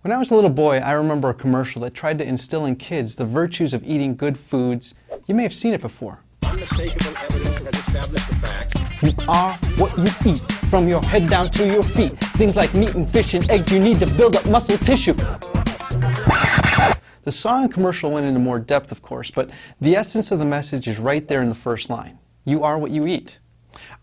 When I was a little boy, I remember a commercial that tried to instill in kids the virtues of eating good foods. You may have seen it before. Unmistakable evidence has established the fact. You are what you eat, from your head down to your feet. Things like meat and fish and eggs you need to build up muscle tissue. The song and commercial went into more depth, of course, but the essence of the message is right there in the first line. You are what you eat.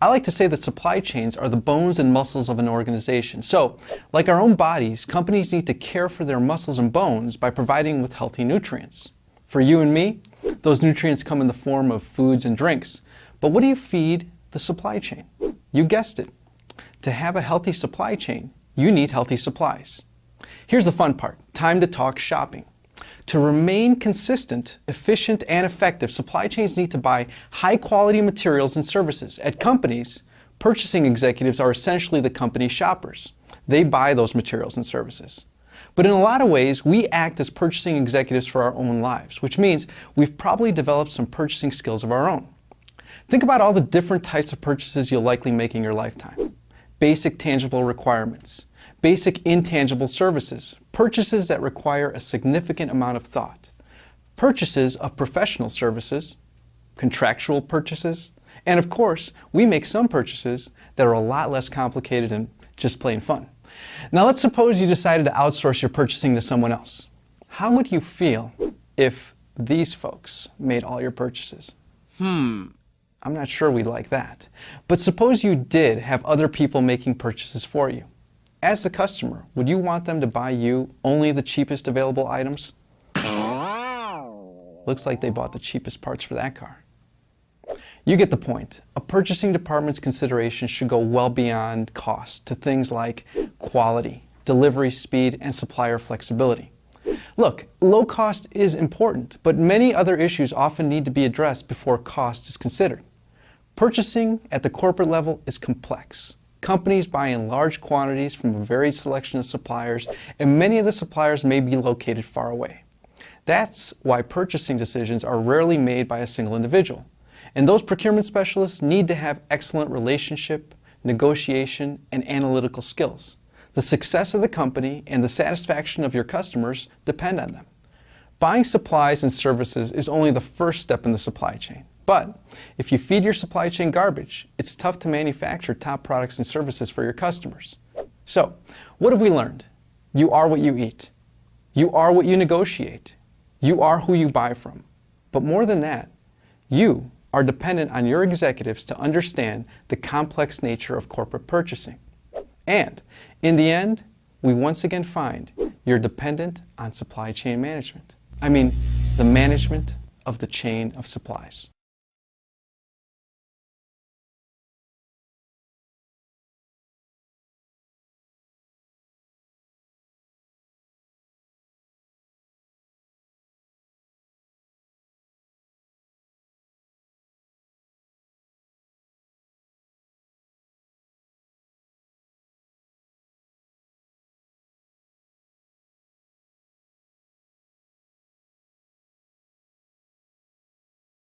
I like to say that supply chains are the bones and muscles of an organization. So, like our own bodies, companies need to care for their muscles and bones by providing with healthy nutrients. For you and me, those nutrients come in the form of foods and drinks. But what do you feed the supply chain? You guessed it. To have a healthy supply chain, you need healthy supplies. Here's the fun part. Time to talk shopping. To remain consistent, efficient, and effective, supply chains need to buy high-quality materials and services. At companies, purchasing executives are essentially the company shoppers. They buy those materials and services. But in a lot of ways, we act as purchasing executives for our own lives, which means we've probably developed some purchasing skills of our own. Think about all the different types of purchases you'll likely make in your lifetime. Basic tangible requirements. Basic intangible services, purchases that require a significant amount of thought, purchases of professional services, contractual purchases, and of course, we make some purchases that are a lot less complicated and just plain fun. Now let's suppose you decided to outsource your purchasing to someone else. How would you feel if these folks made all your purchases? I'm not sure we'd like that. But suppose you did have other people making purchases for you. As the customer, would you want them to buy you only the cheapest available items? Looks like they bought the cheapest parts for that car. You get the point. A purchasing department's considerations should go well beyond cost to things like quality, delivery speed, and supplier flexibility. Look, low cost is important, but many other issues often need to be addressed before cost is considered. Purchasing at the corporate level is complex. Companies buy in large quantities from a varied selection of suppliers, and many of the suppliers may be located far away. That's why purchasing decisions are rarely made by a single individual. And those procurement specialists need to have excellent relationship, negotiation, and analytical skills. The success of the company and the satisfaction of your customers depend on them. Buying supplies and services is only the first step in the supply chain. But if you feed your supply chain garbage, it's tough to manufacture top products and services for your customers. So, what have we learned? You are what you eat. You are what you negotiate. You are who you buy from. But more than that, you are dependent on your executives to understand the complex nature of corporate purchasing. And in the end, we once again find you're dependent on supply chain management. I mean, the management of the chain of supplies.